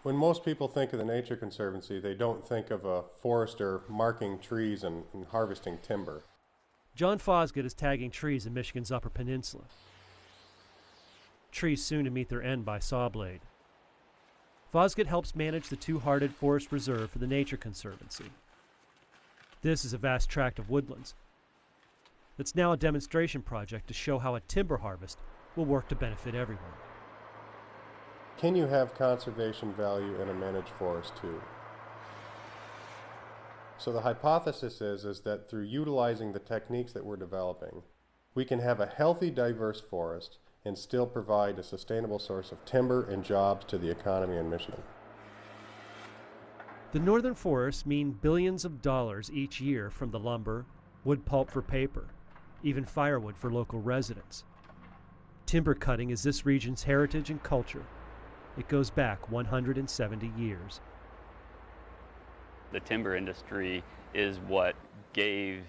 When most people think of the Nature Conservancy, they don't think of a forester marking trees and harvesting timber. John Fosgate is tagging trees in Michigan's Upper Peninsula. Trees soon to meet their end by saw blade. Fosgate helps manage the Two-Hearted Forest Reserve for the Nature Conservancy. This is a vast tract of woodlands. It's now a demonstration project to show how a timber harvest will work to benefit everyone. Can you have conservation value in a managed forest too? So the hypothesis is that through utilizing the techniques that we're developing, we can have a healthy, diverse forest and still provide a sustainable source of timber and jobs to the economy in Michigan. The northern forests mean billions of dollars each year from the lumber, wood pulp for paper, even firewood for local residents. Timber cutting is this region's heritage and culture. It goes back 170 years. The timber industry is what gave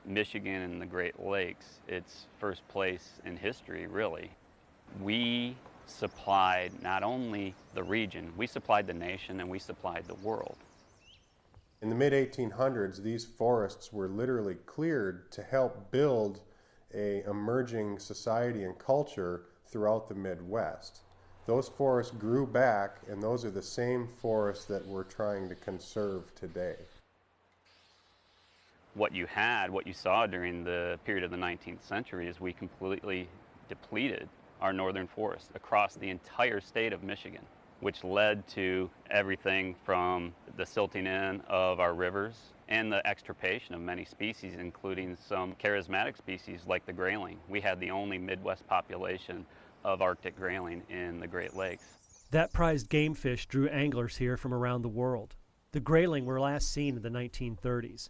Michigan and the Great Lakes its first place in history, really. We supplied not only the region, we supplied the nation and we supplied the world. In the mid-1800s, these forests were literally cleared to help build an emerging society and culture throughout the Midwest. Those forests grew back, and those are the same forests that we're trying to conserve today. What you saw during the period of the 19th century is we completely depleted our northern forests across the entire state of Michigan, which led to everything from the silting in of our rivers and the extirpation of many species, including some charismatic species like the grayling. We had the only Midwest population of Arctic grayling in the Great Lakes. That prized game fish drew anglers here from around the world. The grayling were last seen in the 1930s.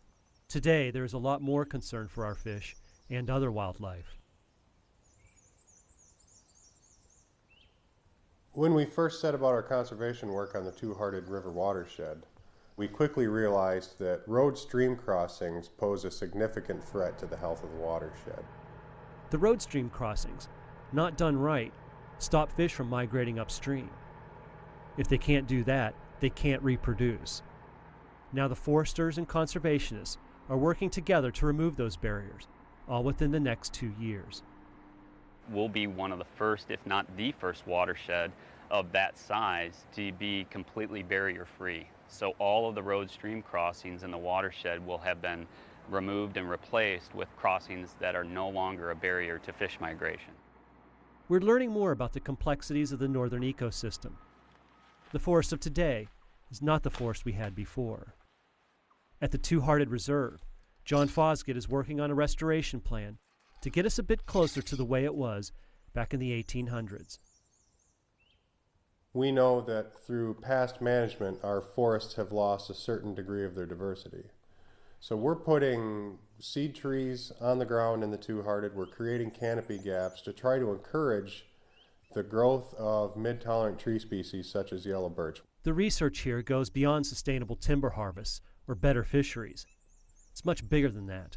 Today, there is a lot more concern for our fish and other wildlife. When we first set about our conservation work on the Two-Hearted River watershed, we quickly realized that road stream crossings pose a significant threat to the health of the watershed. The road stream crossings, not done right, stop fish from migrating upstream. If they can't do that, they can't reproduce. Now the foresters and conservationists are working together to remove those barriers, all within the next 2 years. We'll be one of the first, if not the first, watershed of that size to be completely barrier-free. So all of the road stream crossings in the watershed will have been removed and replaced with crossings that are no longer a barrier to fish migration. We're learning more about the complexities of the northern ecosystem. The forest of today is not the forest we had before. At the Two-Hearted Reserve, John Fosgate is working on a restoration plan to get us a bit closer to the way it was back in the 1800s. We know that through past management, our forests have lost a certain degree of their diversity. So we're putting seed trees on the ground in the Two-Hearted. We're creating canopy gaps to try to encourage the growth of mid-tolerant tree species such as yellow birch. The research here goes beyond sustainable timber harvests or better fisheries. It's much bigger than that.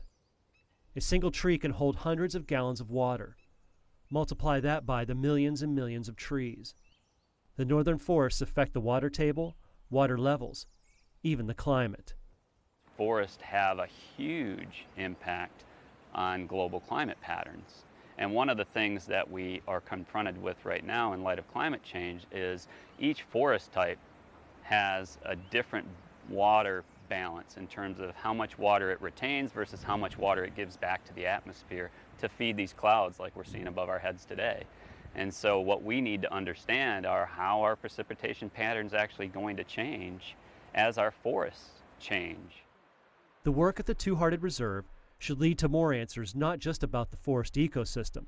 A single tree can hold hundreds of gallons of water. Multiply that by the millions and millions of trees. The northern forests affect the water table, water levels, even the climate. Forests have a huge impact on global climate patterns. And one of the things that we are confronted with right now in light of climate change is each forest type has a different water balance in terms of how much water it retains versus how much water it gives back to the atmosphere to feed these clouds like we're seeing above our heads today. And so what we need to understand are how our precipitation patterns actually going to change as our forests change. The work at the Two-Hearted Reserve should lead to more answers not just about the forest ecosystem,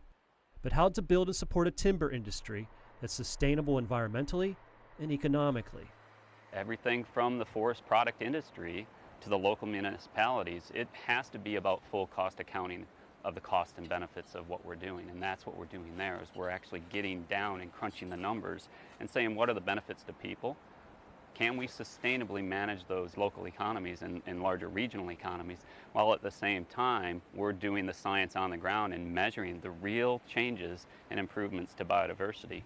but how to build and support a timber industry that's sustainable environmentally and economically. Everything from the forest product industry to the local municipalities, it has to be about full cost accounting of the cost and benefits of what we're doing. And that's what we're doing there, is we're actually getting down and crunching the numbers and saying, what are the benefits to people? Can we sustainably manage those local economies and larger regional economies, while at the same time we're doing the science on the ground and measuring the real changes and improvements to biodiversity?